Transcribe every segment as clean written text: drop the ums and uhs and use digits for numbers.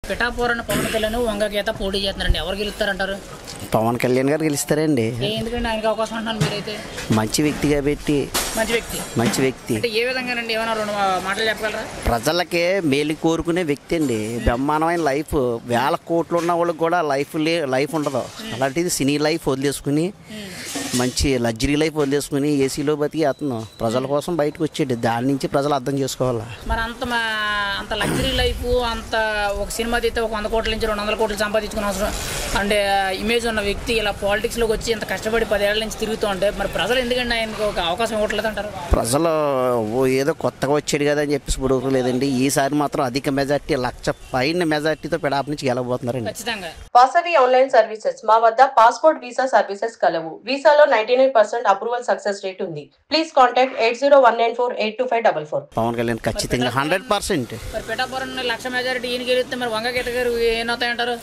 పిఠాపురం పవన్ కళ్యాణ్ వంగగీత పోటీ చేస్తున్నారండి. ఎవరు గెలుస్తారంటారు? పవన్ కళ్యాణ్ గారు గెలుస్తారండి. ఎందుకంటే ఆయనకి అవకాశం అంటున్నారు మీరైతే. మంచి వ్యక్తి కాబట్టి. మంచి వ్యక్తి అంటే ఏ విధంగానండి? ఏమైనా రెండు మాటలు చెప్పగలరా? ప్రజలకే మేలు కోరుకునే వ్యక్తి అండి. బ్రహ్మాండమైన లైఫ్, వేల కోట్లు ఉన్న వాళ్ళకి కూడా లైఫ్ ఉండదు. అలాంటిది సినీ లైఫ్ వదిలేసుకుని మంచి లగ్జరీ లైఫ్ వదిలేసుకుని ఏసీలో బతికి అతను ప్రజల కోసం బయటకు వచ్చాడు. దాని నుంచి ప్రజలు అర్థం చేసుకోవాలి. మరి అంత లగ్జరీ లైఫ్, అంత ఒక సినిమా తీస్తే ఒక 100 కోట్ల నుంచి 200 కోట్లు సంపాదించుకునే అవసరం అంటే ఇమేజ్ ఉన్న వ్యక్తి ఇలా పాలిటిక్స్లోకి వచ్చి ఇంత కష్టపడి 10 ఏళ్ల నుంచి తిరుగుతూ ఉంటే మరి ప్రజలు ఎందుకంటే ఆయనకు ఒక అవకాశం ఇవ్వట్లేదు అంటారు? ప్రజలు ఏదో కొత్తగా వచ్చాడు కదా అని చెప్పేసి ఇప్పుడు లేదండి. ఈసారి మాత్రం అధిక మెజార్టీ, 1,00,000 పైన మెజార్టీతో పిడాప్ నుంచి గెలవబోతున్నారండి. ఖచ్చితంగా. Vasavi online services. మా వద్ద పాస్పోర్ట్ వీసా సర్వీసెస్ కలవు. వీసాలో 99% అప్రూవల్ సక్సెస్ రేట్ ఉంది. Please contact 8019482544. పవన్ కళ్యాణ్ ఖచ్చితంగా 100%. మరి పిఠాపురం 1,00,000 మెజారిటీ ఈయన గెలిస్తే మరి వంగగీత గారు ఏమవుతాయంటారు?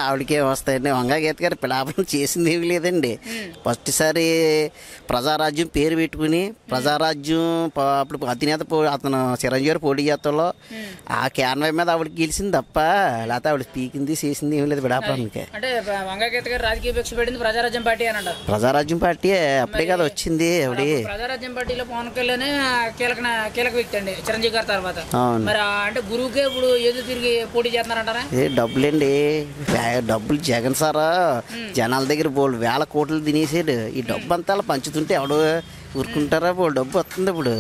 ఆవిడకే వస్తాయండి. వంగగీత గారు పిడాపం చేసింది ఏమి లేదండి. ఫస్ట్ సారి ప్రజారాజ్యం పేరు పెట్టుకుని ప్రజారాజ్యం అప్పుడు అధినేత అతను చిరంజీవి పోటీ చేతంలో ఆ క్యాన్వై మీద ఆవిడకి గెలిచింది తప్ప లేకపోతే ఆవిడ పీకింది చేసింది ఏమి లేదు పిడాపానికి. అంటే వంగగీత గారు రాజకీయ భిక్ష పెట్టింది ప్రజారాజ్యం పార్టీ అని అంటారు. ప్రజారాజ్యం పార్టీ అప్పుడే కదా వచ్చింది ఆవిడ. ప్రజారాజ్యం పార్టీలో పవన్ కళ్యాణ్ కీలక వ్యక్తి అండి చిరంజీవి గారి తర్వాత. మరి అంటే గురువుకే ఇప్పుడు ఏదో తిరిగి పోటీ చేస్తున్నారంటారా? డబ్బులండి, డబ్బులు జగన్ సారా జనాల దగ్గర బోల్డ్ వేల కోట్లు తినేసాడు. ఈ డబ్బు అంతా పంచుతుంటే ఎవడు ఊరుకుంటారా? బోల్డ్ డబ్బు వస్తుంది. ఇప్పుడు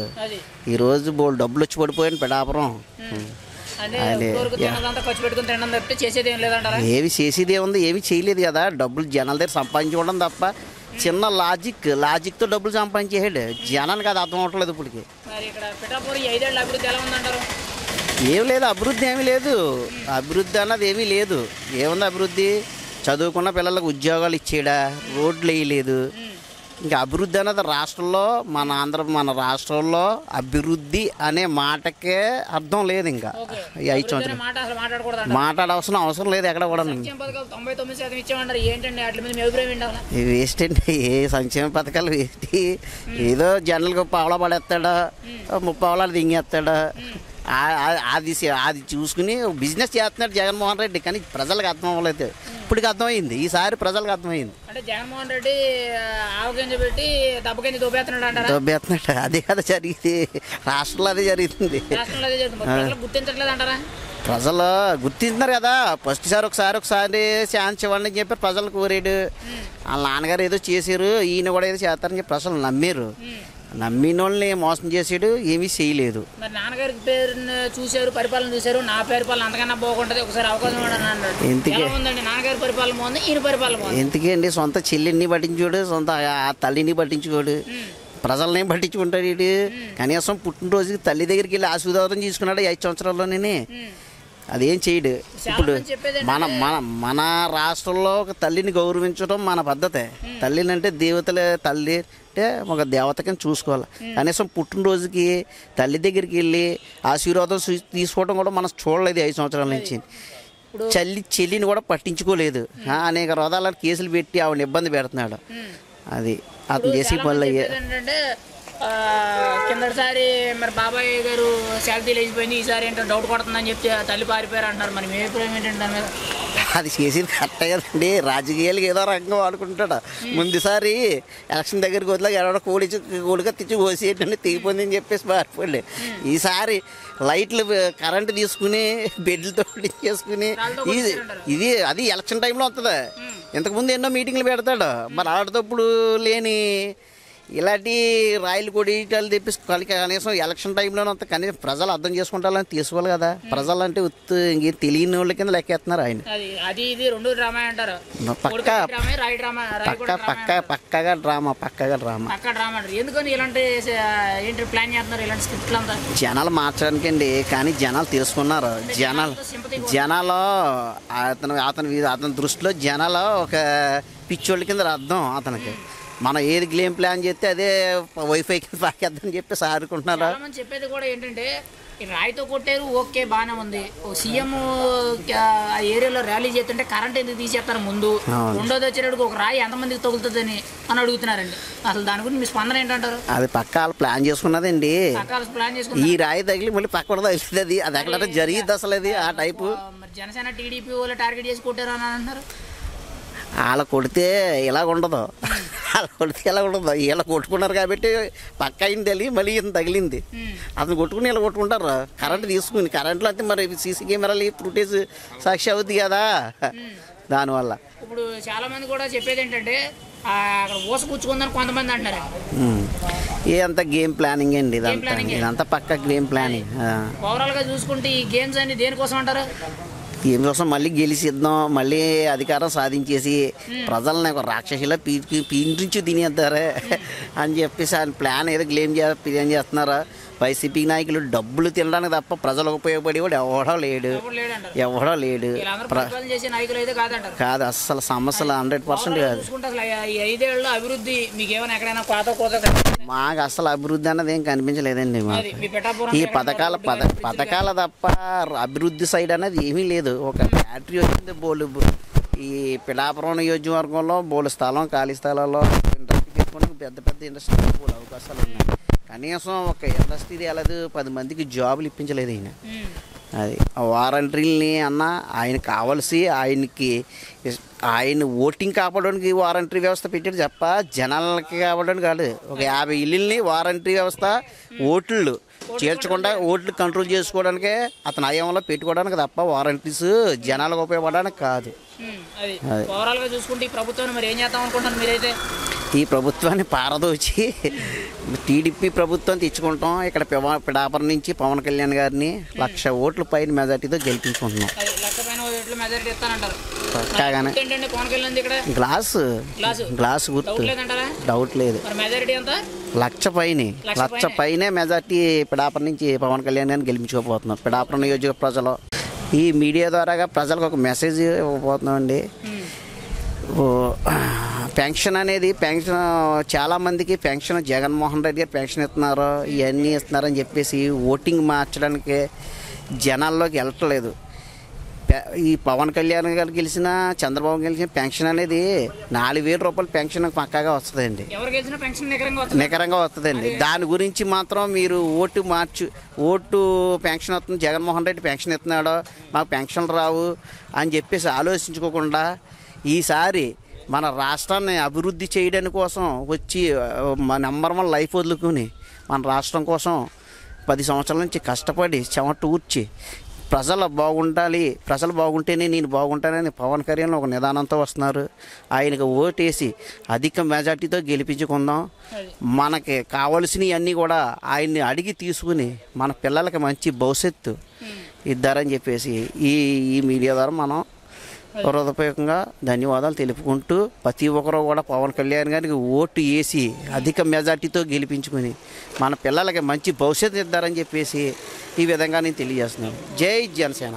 ఈరోజు బోల్డ్ డబ్బులు వచ్చి పడిపోయాను పిఠాపురం. ఏమి చేసేది ఏముంది? ఏమి చేయలేదు కదా. డబ్బులు జనాల దగ్గర సంపాదించుకోవడం తప్ప చిన్న లాజిక్తో డబ్బులు సంపాదించేసాడు. జనానికి అది అర్థం అవట్లేదు ఇప్పటికి. ఏం లేదు, అభివృద్ధి ఏమీ లేదు. అభివృద్ధి అన్నది ఏమీ లేదు. ఏముంది అభివృద్ధి? చదువుకున్న పిల్లలకు ఉద్యోగాలు ఇచ్చేడా, రోడ్లు వేయలేదు. ఇంకా అభివృద్ధి అన్నది రాష్ట్రంలో మన రాష్ట్రంలో అభివృద్ధి అనే మాటకే అర్థం లేదు. ఇంకా ఈ 5 సంవత్సరాలు మాట్లాడవలసిన అవసరం లేదు ఎక్కడ కూడా. ఇవి వేస్ట్ అండి. ఏ సంక్షేమ పథకాలు వేస్ట్. ఏదో జనరల్గా పావలా పడేస్తాడా, 30 పావలాలు దింగేస్తాడా. అది చూసుకుని బిజినెస్ చేస్తున్నాడు జగన్మోహన్ రెడ్డి. కానీ ప్రజలకు అర్థం అవ్వలేదు. ఇప్పటికి అర్థమైంది. ఈసారి ప్రజలకు అర్థమైంది. అంటే జగన్మోహన్ రెడ్డి ఆవగింజ పెట్టి దెబ్బకింజ దొబ్బేస్తున్నాడు. అదే కదా జరిగింది. రాష్ట్రంలో అదే జరుగుతుంది. గుర్తించట్లేదు అంటారా? ప్రజలు గుర్తింటున్నారు కదా. ఫస్ట్ సారి ఒకసారి ఛాన్స్ ఇవ్వండి అని చెప్పి ప్రజలు కోరాడు. వాళ్ళ నాన్నగారు ఏదో చేశారు, ఈయన కూడా ఏదో చేస్తారని చెప్పి ప్రజలు నమ్మారు. నమ్మిన వాళ్ళని మోసం చేసాడు, ఏమీ చేయలేదు. మరి నాన్నగారి పేరుని చూశారు, పరిపాలన చూశారు. నా పరిపాలన అంతకన్నా బాగుంటుంది, ఒకసారి అవకాశం నాన్నగారి పరిపాలన బాగుంది, ఈయన పరిపాలన బాగుంది. ఎందుకండి? సొంత చెల్లిని పట్టించుకోడు, సొంత తల్లిని పట్టించుకోడు, ప్రజలనేం పట్టించుకుంటాడు వీడు. కనీసం పుట్టినరోజుకి తల్లి దగ్గరికి వెళ్ళి ఆశీర్వాదం తీసుకున్నాడు 5 సంవత్సరాల్లోనే. అదేం చేయడు. ఇప్పుడు మన రాష్ట్రంలో ఒక తల్లిని గౌరవించడం మన పద్ధతే. తల్లిని అంటే తల్లి అంటే ఒక దేవతకని చూసుకోవాలి. కనీసం పుట్టినరోజుకి తల్లి దగ్గరికి వెళ్ళి ఆశీర్వాదం తీసుకోవడం కూడా మనం చూడలేదు 5 సంవత్సరాల నుంచి. చెల్లిని కూడా పట్టించుకోలేదు. అనేక రోదాలను కేసులు పెట్టి ఆవిడని ఇబ్బంది పెడుతున్నాడు. అది అతను చేసే పనులు అయ్యే. కిందసారి మరి బాబాయ్ గారు శాలరీ లేచిపోయింది, ఈసారి ఏంటో డౌట్ కొడుతుందని చెప్తే తల్లి పారిపోయారు అంటారు. మరి మీ అభిప్రాయం ఏంటంటే? అది చేసేది కరెక్టే కదండి. రాజకీయాలకు ఏదో రకంగా వాడుకుంటాడు. ముందుసారి ఎలక్షన్ దగ్గరికి వదిలేక ఎవడో కోడిగా తెచ్చి కోసేటండి తెగిపోయిందని చెప్పేసి పారిపోలే. ఈసారి లైట్లు కరెంటు తీసుకుని బెడ్లతో చేసుకుని అది ఎలక్షన్ టైంలో వస్తుంది. ఇంతకుముందు ఎన్నో మీటింగ్లు పెడతాడు. మరి ఆడతప్పుడు లేని ఇలాంటి రాయలు కొడిటాలు తెప్పి కనీసం ఎలక్షన్ టైంలో అంత కనీసం ప్రజలు అర్థం చేసుకుంటారని తీసుకోవాలి కదా. ప్రజలు అంటే ఇంకేం తెలియని వాళ్ళ కింద లెక్కేస్తున్నారు ఆయన. పక్కగా డ్రామా. జనాలు మార్చడానికి అండి. కానీ జనాలు తెలుసుకున్నారు. జనాలు అతని దృష్టిలో జనాలు ఒక పిచ్చోళ్ళ కింద అర్థం అతనికి. మనం ఏది గేమ్ ప్లాన్ చేస్తే అదే వైఫై కింద పాకేద్దని చెప్పి సారుకుంటున్నారా? చెప్పేది కూడా ఏంటంటే ఈ రాయితో కొట్టారు, ఓకే బాగానే ఉంది. సీఎం ఆ ఏరియాలో ర్యాలీ చేస్తుంటే కరెంట్ ఎందుకు తీసేస్తారు ముందు, రెండోది వచ్చేటప్పుడు ఒక రాయి ఎంతమందికి తగులుతుందని అని అడుగుతున్నారండి. అసలు దాని గురించి మీ స్పందన ఏంటంటారు? అది పక్క వాళ్ళు ప్లాన్ చేసుకున్నదండి. ప్లాన్ చేసుకుని ఈ రాయి తగిలి మళ్ళీ పక్క కూడా తగిలింది. అది ఎక్కడ జరిగింది అసలు అది ఆ టైపు. మరి జనసేన టీడీపీ వాళ్ళు టార్గెట్ చేసి కొట్టారు అని అంటున్నారు. వాళ్ళ కొడితే ఇలా ఉండదు, వాళ్ళ కొడితే ఇలా ఉండదు. వీళ్ళ కొట్టుకున్నారు కాబట్టి పక్క అయింది తెలియ మళ్ళీ ఇంత తగిలింది. అతను కొట్టుకుని ఇలా కొట్టుకుంటారు కరెంట్ తీసుకుని. కరెంట్లో అయితే మరి సీసీ కెమెరాలు ఫుటేజ్ సాక్షి అవుద్ది కదా దానివల్ల. ఇప్పుడు చాలా మంది కూడా చెప్పేది ఏంటంటే అక్కడ ఊస కూర్చుకుందని కొంతమంది అంటున్నారు. ఇదంతా గేమ్ ప్లానింగ్ అండి. ఇదంతా పక్క గేమ్ ప్లానింగ్. ఓవరాల్ గా చూసుకుంటే ఈ గేమ్స్ అన్ని దేనికోసం అంటారు? గేమ్ కోసం మళ్ళీ గెలిచిద్దాం, మళ్ళీ అధికారం సాధించేసి ప్రజల్ని ఒక రాక్షసిలా పీడించి తినేద్దారే అని చెప్పేసి ఆయన ప్లాన్ ఏదో ప్లాన్ చేస్తున్నారా. వైసీపీ నాయకులు డబ్బులు తినడానికి తప్ప ప్రజలకు ఉపయోగపడేవాడు ఎవడో లేడు. కాదు అస్సలు సమస్యలు 100% కాదు. మాకు అసలు అభివృద్ధి అన్నది ఏం కనిపించలేదండి. మాకు ఈ పథకాల తప్ప అభివృద్ధి సైడ్ అనేది ఏమీ లేదు. ఒక ఫ్యాక్టరీ వచ్చింది బోలు, ఈ పిఠాపురం నియోజకవర్గంలో బోలు స్థలం, ఖాళీ స్థలాల్లో ఇండస్ట్రీ పెట్టుకోవడానికి పెద్ద పెద్ద ఇండస్ట్రీ బోలు అవకాశాలు ఉన్నాయి. కనీసం ఒక ఇండస్ట్రీ తేలేదు, 10 మందికి జాబులు ఇప్పించలేదు ఈయన. అది వారంటీల్ని అన్న ఆయన కావాల్సి ఆయన ఓటింగ్ కాపాడడానికి వారంటీ వ్యవస్థ పెట్టాడు తప్ప జనాలకి కాపాడడానికి కాదు. ఒక 50 ఇళ్ళని వారంటీ వ్యవస్థ ఓట్లు చేర్చకుండా ఓట్లు కంట్రోల్ చేసుకోవడానికే అతని హయాంలో పెట్టుకోవడానికి తప్ప వారంటీస్ జనాలకు ఉపయోగపడడానికి కాదు. చూసుకుంటే ఈ ప్రభుత్వాన్ని మరి ఏం చేద్దాం అనుకుంటున్నారు మీరైతే? ఈ ప్రభుత్వాన్ని పారదోచి టీడీపీ ప్రభుత్వం తెచ్చుకుంటాం. ఇక్కడ పిఠాపురం నుంచి పవన్ కళ్యాణ్ గారిని 1,00,000 ఓట్ల పైన మెజార్టీతో గెలిపించుకుంటున్నాం. పక్కాగానే గ్లాస్ గుర్తు, డౌట్ లేదు. 1,00,000 పైనే మెజార్టీ పిఠాపురం నుంచి పవన్ కళ్యాణ్ గారిని గెలిపించుకోపోతున్నాం. పిఠాపురం నియోజక ప్రజలు ఈ మీడియా ద్వారాగా ప్రజలకు ఒక మెసేజ్ ఇవ్వబోతున్నామండి. పెన్షన్ అనేది చాలామందికి పెన్షన్ జగన్మోహన్ రెడ్డి గారు పెన్షన్ ఇస్తున్నారు, ఇవన్నీ ఇస్తున్నారని చెప్పేసి ఓటింగ్ మార్చడానికి జనాల్లోకి వెళ్ళట్లేదు. ఈ పవన్ కళ్యాణ్ గారు గెలిచిన, చంద్రబాబు గెలిచిన పెన్షన్ అనేది 4,000 రూపాయలు పెన్షన్ పక్కాగా వస్తుందండి, నికరంగా వస్తుందండి. దాని గురించి మాత్రం మీరు ఓటు పెన్షన్ వస్తుంది, జగన్మోహన్ రెడ్డి పెన్షన్ ఇస్తున్నాడో మాకు పెన్షన్లు రావు అని చెప్పేసి ఆలోచించుకోకుండా ఈసారి మన రాష్ట్రాన్ని అభివృద్ధి చేయడానికి కోసం వచ్చి నెంబర్ 1 లైఫ్ వదులుకొని మన రాష్ట్రం కోసం 10 సంవత్సరాల నుంచి కష్టపడి చెమట ఊర్చి ప్రజలు బాగుండాలి, ప్రజలు బాగుంటేనే నేను బాగుంటానని పవన్ కళ్యాణ్ ఒక నిదానంతో వస్తున్నారు. ఆయనకు ఓటేసి అధిక మెజార్టీతో గెలిపించుకుందాం. మనకి కావలసినవన్నీ కూడా ఆయన్ని అడిగి తీసుకుని మన పిల్లలకి మంచి భవిష్యత్తు ఇద్దారని చెప్పేసి ఈ మీడియా ద్వారా మనం హృదయపూర్వకంగా ధన్యవాదాలు తెలుపుకుంటూ ప్రతి ఒక్కరూ కూడా పవన్ కళ్యాణ్ గారికి ఓటు వేసి అధిక మెజార్టీతో గెలిపించుకుని మన పిల్లలకి మంచి భవిష్యత్తు ఇద్దారని చెప్పేసి ఈ విధంగా నేను తెలియజేస్తున్నాను. జై జనసేన.